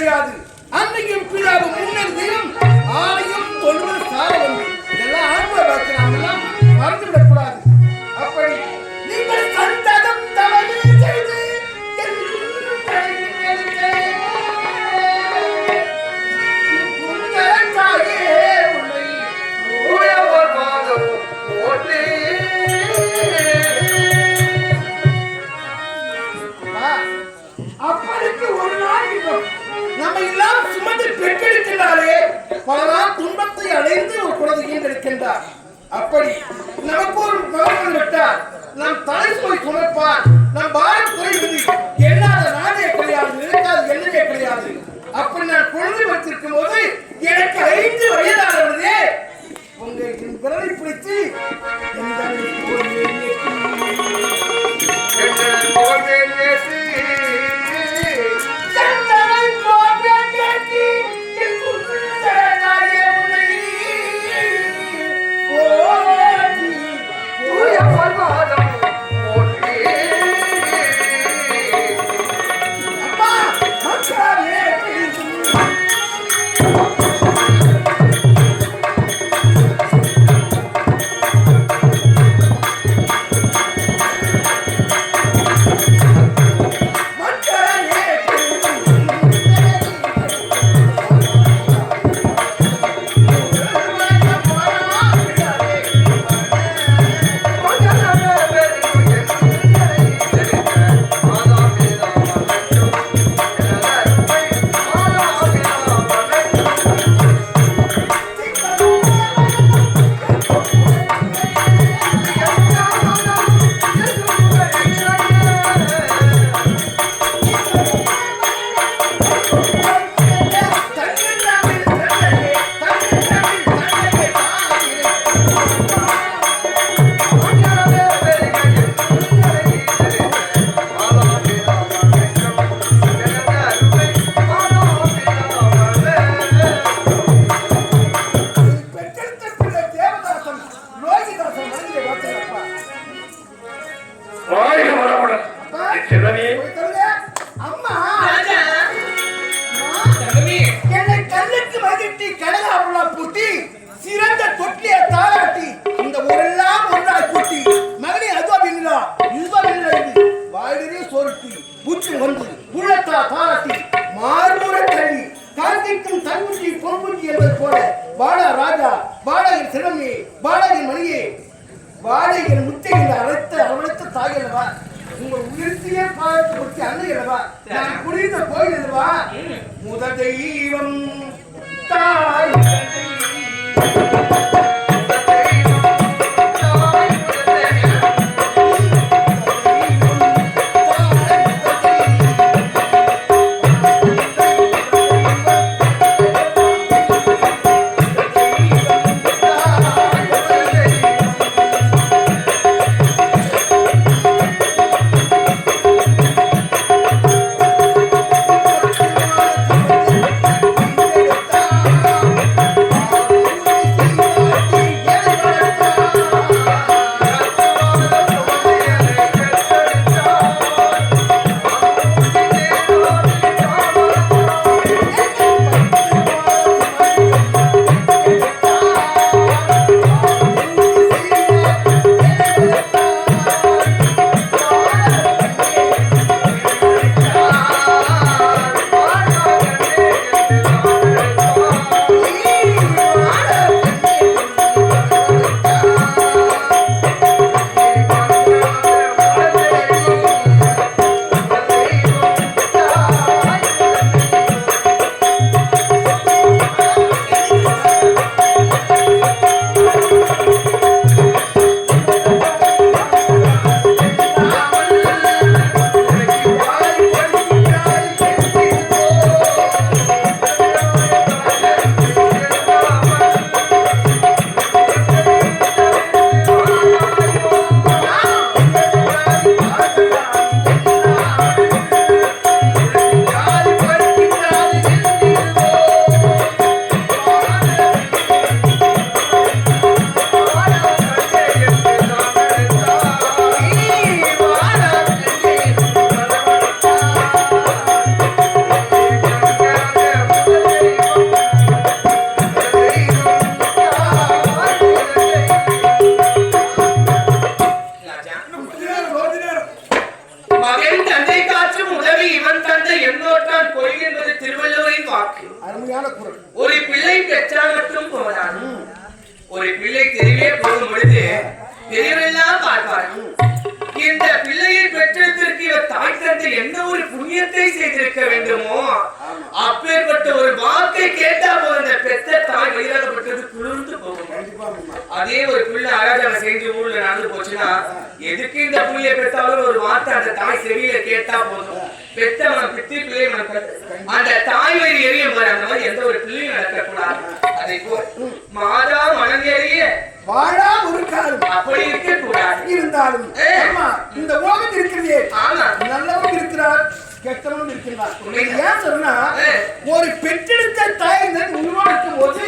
கிடையாது. அன்னைக்கும் பிதாவும் முன்னெடுத்தையும் ஆணையும் தொழுவது சார வந்து இதெல்லாம் ஆன்ம வாக்கு நாமெல்லாம் மறந்துவிடக் கூடாது. அப்படி நீங்கள் சந்ததம் தவறு செய்து அப்பனுக்கு ஒரு நாள் நம்ம எல்லாம் சுமந்து பெற்றெடுக்கிறாரே பலரால் துன்பத்தை அடைந்து ஒரு குழந்தையை எடுக்கின்றார். அப்படி நமக்கு ஒரு மகன் விட்டார், நம் தலை போய் சுமப்பார், நம் பாரம் குறைவது என்னாத நாடே கிடையாது, இருக்காது என்னவே கிடையாது. அப்படி நான் குழந்தை வச்சிருக்கும் போது எனக்கு 5 வயதானவர்களே உங்க விரலை பிடித்து சிறந்த தொட்டிய தாராட்டி இந்த ஊரெல்லாம் ஒன்றாய் கூட்டி மகனே அதுவா பின்னா இதுவா பின்னா வாயிலே சொருட்டி பூச்சி வந்து உள்ளத்தா தாராட்டி மாறுமுறை தள்ளி காந்திக்கும் தன்முட்டி பொன்புட்டி என்பது போல பாடா ராஜா பாடகின் சிறமே பாடகின் மணியே வாடகின் முத்தை என்று அரவணைத்த தாயல்லவா உங்கள் உயிர்த்தியே பார்த்து கொடுத்து அன்னையல்லவா நான் குடிந்த கோயில் அல்லவா முத தெய்வம் தாய் வாக்கு. அருமையான குரல். ஒரு பிள்ளை பெற்றால் மட்டும் போதாது. ஒரு பிள்ளை தெரியவே போகும் பொழுது தெரியவெல்லாம் பார்ப்பார். இந்த பிள்ளையை பெற்றதற்கு தாய் தந்தை என்ன ஒரு புண்ணியத்தை செய்திருக்க வேண்டுமோ, அப்பேற்பட்ட ஒரு வாக்கை கேட்டா போது அந்த பெற்ற தாய் வயிறாகப்பட்டது குளிர்ந்து போகும். அதே ஒரு பிள்ளை அழகாக செஞ்சு ஊர்ல நடந்து போச்சுன்னா எதுக்கு இந்த பிள்ளையை பெற்றாலும் ஒரு வார்த்தை அந்த தாய் செவியில கேட்டா போதும். பெற்றவன் பித்தி பிள்ளை அந்த தாய் வயிறு எரியும் பாரு, அந்த மாதிரி எந்த ஒரு பிள்ளையும் நடக்கக்கூடாது. அதை போல் மாதா மனங்கேறிய வாழா ஒரு காலம் அப்படி இருக்க கூடாது. இருந்தாலும் இந்த உலகம் இருக்கிறதே, நல்லவன் இருக்கிறார், கெட்டவன் இருக்கிறார். ஏன் சொன்னா ஒரு பெற்றெடுத்த தாய்ந்தன் உயிரோடு இருக்கும் போது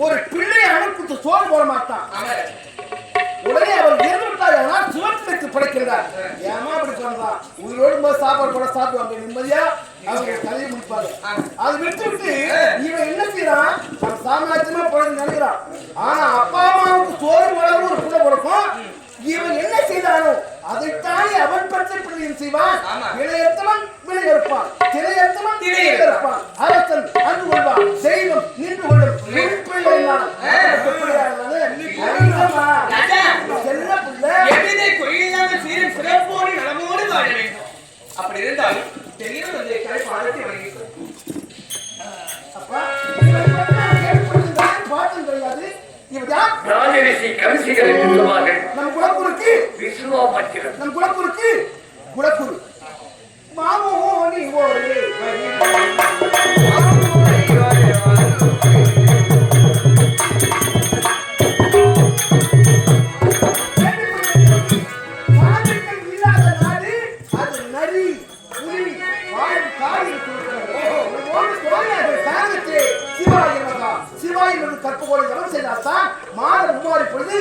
ஒரு பிள்ளை அவனுக்கு சோறு போட மாட்டான். உடனே அவர் இறந்துட்டார், சுவர்த்தத்துக்கு படைக்கிறார். ஏமா அப்படி சொல்றான்? உயிரோடு போது சாப்பாடு போட சாப்பிடுவாங்க, நிம்மதியா அவங்க கதையை முடிப்பாங்க. அதை விட்டு விட்டு இவன் என்ன செய்யறான்? அவன் சாம்ராஜ்யமா போட நினைக்கிறான். ஆனா அப்பா அம்மாவுக்கு சோறு போடாம ஒரு பிள்ளை பிறக்கும். இவன் என்ன செய்தானோ அதைத்தானே அவன் பற்றி பிள்ளையும் செய்வான். விளையத்தவன் விளையறுப்பான், திரையத்தவன் திரையறுப்பான். அரசன் அன்பு கொள்வான், தெய்வம் நின்று கொள்ளும். அப்படி இருந்தாலும் தெரியவும் வந்து பாடத்தை வழங்கிட்டு பாட்டம் கிடையாது. ராஜரிஷி கரிசிகள் என்று சொல்வார்கள். நம் குலக்குருக்கு விசுவாமித்திரர், நம் குலக்குருக்கு குலக்குரு மாமோனி ஒரு இல்லாத நாடு அது நரி புலி வாழும் காடு. சிவாய் கற்பகோடு ஜபம் செய்தால்தான் மாதம் மும்மாறி பொழுது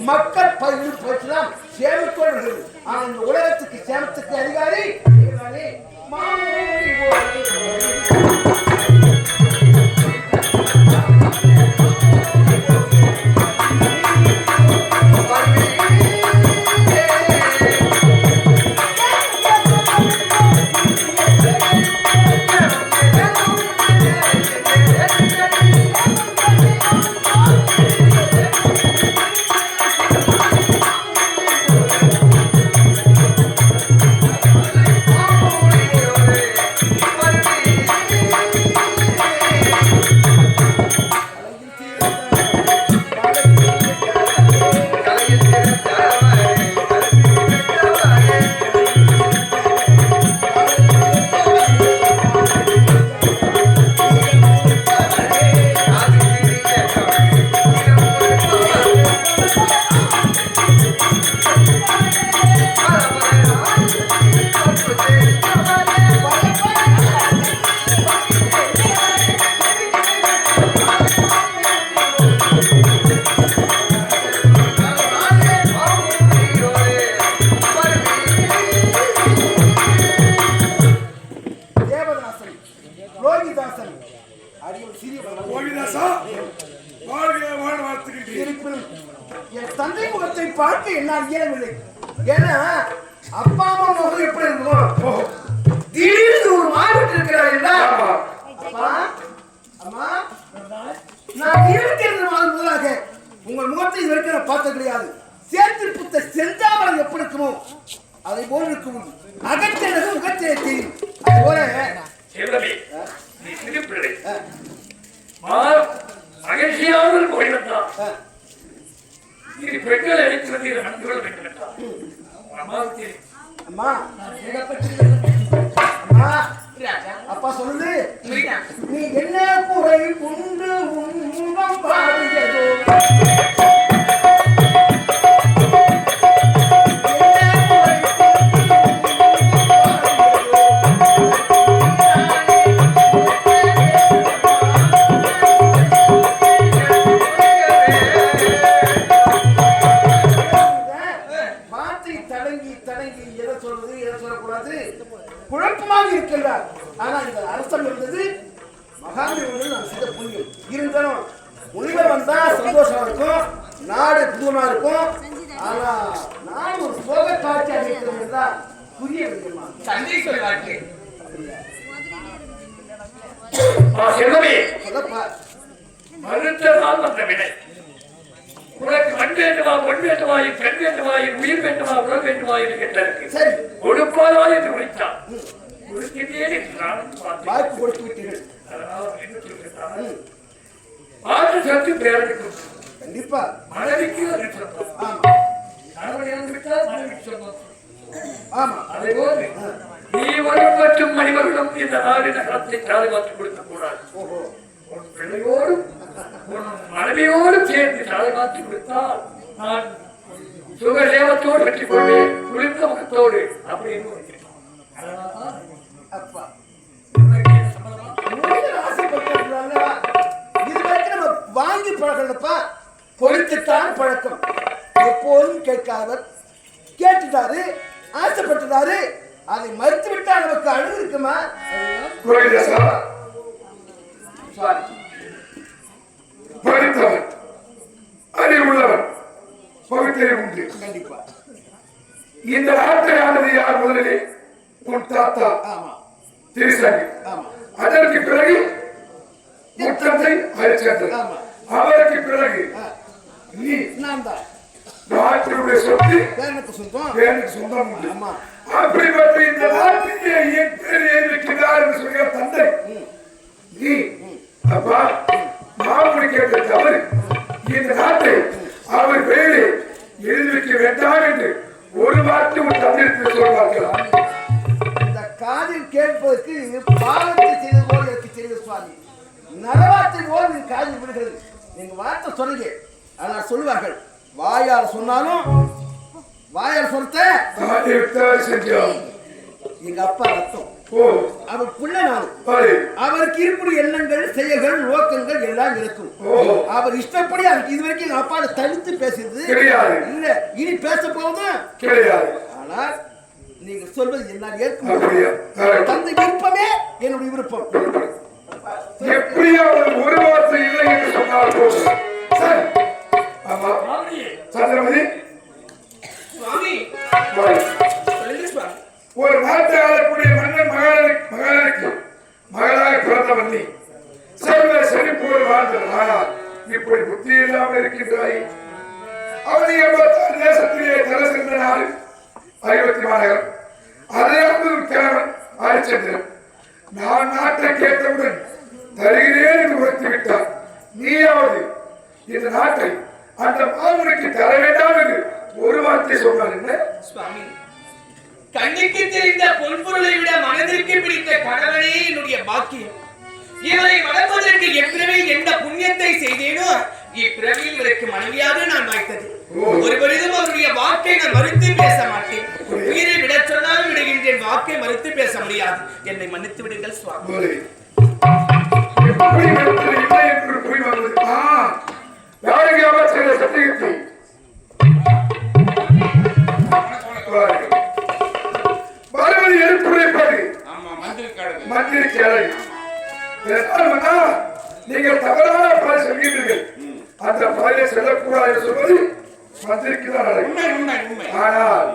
மக்கள் பயிர் போச்சுதான் சேமிக்கோடு. ஆனா இந்த உலகத்துக்கு சேமத்துக்கு அதிகாரி என் தந்தை முகத்தை பார்க்க என்னால் இயலவில்லை. ஏன்னா அப்பா அம்மா முகம் எப்படி இருக்கும்? திடீர்னு ஒரு மாறிட்டு இருக்கிறார் என்றால் அம்மா நான் 22 நாள் முதலாக உங்கள் முகத்தை இதுவரைக்கும் நான் பார்த்த கிடையாது. சேர்த்து புத்த செந்தாமரை எப்படி இருக்குமோ அதை போல் இருக்கும். அகற்றனது முகத்திலே தெரியும். அதுபோல மகிழ்ச்சியாக போய்விட்டான். இது பெண்கள் அழைக்கிறது நடந்து கொள்ள வேண்டும் என்றார். அம்மா அப்பா சொல்லுது, நீ என்ன குறை கொண்டு உன்னம் பாடியதோ குழப்பமாக இருக்கின்றார். ஆனா இந்த அரசம் இருந்தது மகாபலிபுரம் நான் செய்த புண்ணியம். இருந்தாலும் முனிவர் வந்தா சந்தோஷமா இருக்கும், நாடு புதுமா இருக்கும். ஆனா நான் ஒரு சோக காட்சியாக இருக்கிறதா புரிய வேண்டுமா? தந்தை சொல்வார்கள் செல்வமே, சொல்லப்பா. மறுத்ததால் வந்த வினை. உனக்கு மண் வேண்டுமா, பொன் வேண்டுமா, என் பெண் வேண்டுமா, என் உயிர் வேண்டுமா, உடல் வேண்டுமா என்று கேட்டதற்கு சரி, கொடுப்பாரா என்று உரைத்தான். கொடுக்கிறேன் என்று நானும் பார்த்தேன். வாய்ப்பு கொடுத்து விட்டீர்கள். அதனால் என்ன சொல்கிறார்? ஆற்று சத்து பேரனுக்கு கண்டிப்பா. மனைவிக்கு அது சொந்தம். ஆமா கணவன் இறந்து விட்டால் மனைவிக்கு சொந்தம். ஆமா. அதேபோல் நீ ஒருவன் மற்றும் மனிதர்களும் இந்த நாடு நகரத்தை தாழ் மாற்றி கொடுக்க கூடாது. ஓஹோ. உன் பிள்ளையோடும் உன் மனைவியோடும் சேர்ந்து தாழ் மாற்றி கொடுத்தால் நான் சுகசேவத்தோடு வெற்றி கொள்வேன், குளிர்ந்த முகத்தோடு அப்படின்னு இருக்கிறேன். அதனால்தான் அப்பா உனக்கு என்ன சம்மதமா? மனிதன் ஆசைப்பட்டிருக்கிறாங்க. இது வரைக்கும் நம்ம வாங்கி பழக்கலப்பா, பொறுத்துத்தான் பழக்கம். எப்போதும் கேட்காதவர் கேட்டுட்டாரு, ஆசைப்பட்டுட்டாரு, அதை மறுத்து விட்டா நமக்கு அழுகு இருக்குமா? கோயிலசா, சுவாமி, படித்தவன், அறிவுள்ளவன், பகுத்தறிவு உண்டு. கண்டிப்பா. இந்த நாட்டை ஆனது யார் முதலிலே? உன் தாத்தா ஆமா திருசங்கி. ஆமா அதற்கு பிறகு முற்றத்தை ஹரிச்சந்திரன். ஆமா. அவருக்கு பிறகு நீ. நான் தான். நாட்டினுடைய சொத்து பேரனுக்கு சொந்தம். எனக்கு சொந்தம் உண்டு. ஆமா. அப்படிப்பட்ட இந்த நாட்டிலே என் பேர் ஏறிக்கிறார் என்று சொல்கிற தந்தை நீ. அப்பா, மாமுடி கேட்ட தவறு. இந்த நாட்டை அவர் பேரை எழுதி வைக்க வேண்டாம் என்று ஒரு வார்த்தை ஒரு தந்தையத்தில் சொல்வார்கள். இந்த காதில் கேட்பதற்கு பாவத்தை செய்தது போல் எனக்கு தெரியுது சுவாமி. நரவார்த்தை போல் நீ காதில் விடுகிறது. நீங்க வார்த்தை சொல்லுங்க, ஆனால் சொல்லுவார்கள். வாயால் சொன்னாலும் வாயால் சொல்லிட்ட செஞ்சோம். எங்க அப்பா ரத்தம். ஓ, அவர் புள்ள நான். பாரு. அவருக்கு இருக்கிற எண்ணங்கள், செயல்கள், நோக்கங்கள் எல்லாம் இருக்கும். அவர் இஷ்டப்படி அதுக்கு இதுவரைக்கும் எங்க அப்பா தடுத்து பேசுறது கிடையாது. இல்ல, இனி பேச போதும் கிடையாது. ஆனால் நீங்க சொல்வது என்னால் ஏற்க அப்படியா? முடியாது. தந்தை விருப்பமே என்னுடைய விருப்பம். எப்படியாவது ஒரு வார்த்தை இல்லை என்று சொன்னால் போதும். சரி. ஆமா, சந்திரமதி, சுவாமி, பாரு. சொல்லுங்க சுவாமி. ஒரு நாட்டை ஆளக்கூடிய மன்னன் மகானுக்கு மகளாக பிறந்தவன் நீ. செல்வ செழிப்போடு வாழ்ந்தவன். ஆனால் இப்படி புத்தி இல்லாமல் இருக்கின்றாய். அவன் 86 தேசத்திலே தலை சிறந்த நாடு அயோத்தி மாநகரம். அதே கிழவன் ஹரிச்சந்திரன். நான் நாட்டை கேட்டவுடன் தருகிறேன் என்று உரைத்து விட்டார். நீயாவது இந்த நாட்டை அந்த மாமனுக்கு தர வேண்டாம் என்று ஒரு வார்த்தை சொன்னார். என்ன சுவாமி, கண்ணுக்கு தெரிந்த பொன்பொருளை விட மனதிற்கு பிடித்த கணவனே என்னுடைய பாக்கியம். இவரை வளர்ப்பதற்கு எப்பிறவில் எந்த புண்ணியத்தை செய்தேனோ இப்பிறவியில் இவருக்கு மனைவியாக நான் வாய்த்தது. ஒருவரிடம் அவருடைய வாக்கை நான் மறுத்து பேச மாட்டேன். உயிரை விட சொன்னாலும் விடுகின்றேன், வாக்கை மறுத்து பேச முடியாது. என்னை மன்னித்து விடுங்கள் சுவாமி. எப்படி இல்லை என்று புரிவது? யாருக்கு அமைச்சர் சத்தியத்தை மறுபடி எடுத்துரைப்பது மந்திரி கேளை. நீங்கள் தவறான பாதை சொல்கிறீர்கள். அந்த பாதையை செல்லக்கூடாது என்று சொல்வது மந்திரிக்கு தான் அழகு. ஆனால்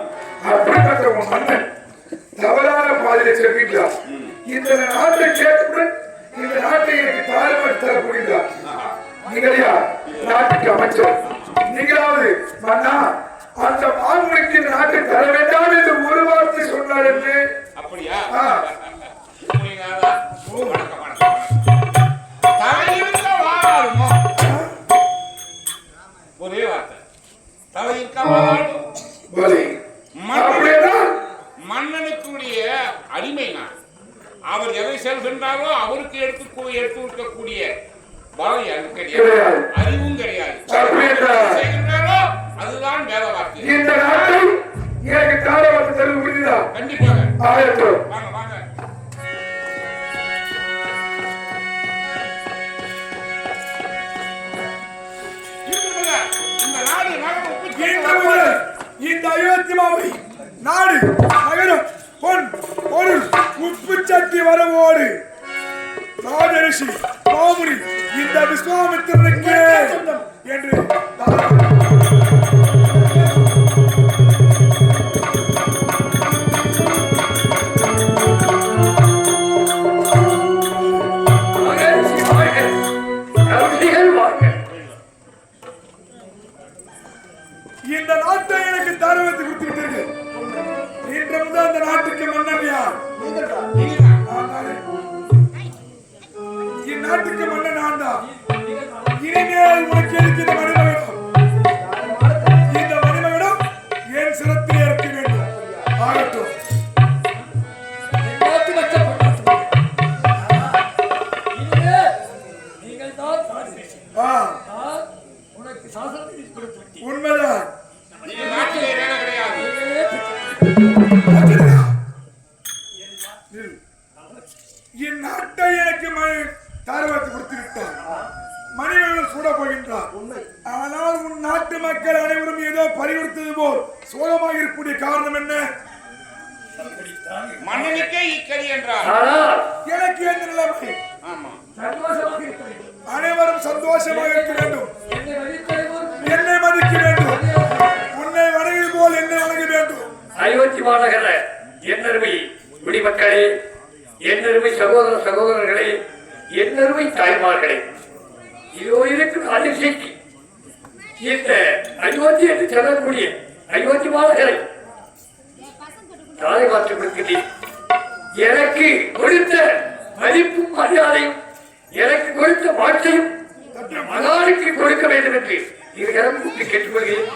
அப்படிப்பட்ட உன் மன்னன் தவறான பாதையை செல்கின்றார். இந்த நாட்டை கேட்டவுடன் இந்த நாட்டை எனக்கு தாழ்மை தர புரிந்தார். நீங்களா நாட்டுக்கு அமைச்சர்? நீங்களாவது மன்னா அந்த மாமனுக்கு இந்த நாட்டை தர வேண்டாம் என்று ஒரு வார்த்தை சொன்னார் என்று. அப்படியா? ஒரே வார்த்தை மன்னனுக்குரிய அடிமை நான். அவர் எதை செல்கின்றாரோ அவருக்கு எடுத்து கொடுக்கக்கூடிய பலம் எனக்கு கிடையாது, அறிவும் கிடையாது. செய்கின்றாரோ அதுதான் வேத வார்த்தை. இந்த நாட்டை எனக்கு தார வார்த்தை தருவது புரியுதா? கண்டிப்பாக. ஆயத்தம். வாங்க வாங்க. இந்த அயோத்தி மாமணி நாடு நகரம் பொன் பொருள் உப்பு சட்டி வரவோடு ராஜரிஷி மாமுனி இந்த விஸ்வாமித்திரனுக்கு என்று நாட்டுக்கு மன்னன் நான் தான். இனிமேல் உனக்கு எதுக்கு இந்த மணிமகனம்? இந்த மணிமகனம் என் சிரத்திலே இருக்க வேண்டும். ஆகட்டும். உண்மைதான். நீ நாட்டிலே வேலை கிடையாது. என் நாட்டை எனக்கு தாரவாத்து கொடுத்து விட்டார். மணிமகன் சூட போகின்றார். ஆனால் உன் நாட்டு மக்கள் அனைவரும் ஏதோ பறிகொடுத்தது போல் சோகமாக இருக்கக்கூடிய காரணம் என்ன? மன்னனுக்கே இக்கடி என்றார். எனக்கு எந்த நிலைமை? ஆமா, அனைவரும் சந்தோஷமாக இருக்க வேண்டும். என்னை மதிக்க வேண்டும். உன்னை வணங்கியது போல் என்னை வணங்க வேண்டும். அயோத்தி மாநகர என்னருமை குடிமக்களே, என்னருமை சகோதர சகோதரர்களே, என்னருமை தாய்மார்களே, இதோ இருக்கும் அதிசயக்கு இந்த அயோத்தி என்று சொல்லக்கூடிய அயோத்தி மாநகரை தாய் மாற்றப்படுகிறேன். எனக்கு கொடுத்த மதிப்பும் மரியாதையும் எனக்கு கொடுத்த வாழ்க்கையும் மகானுக்கு கொடுக்க வேண்டும் என்று இது கேட்டுக்கொள்கிறேன்.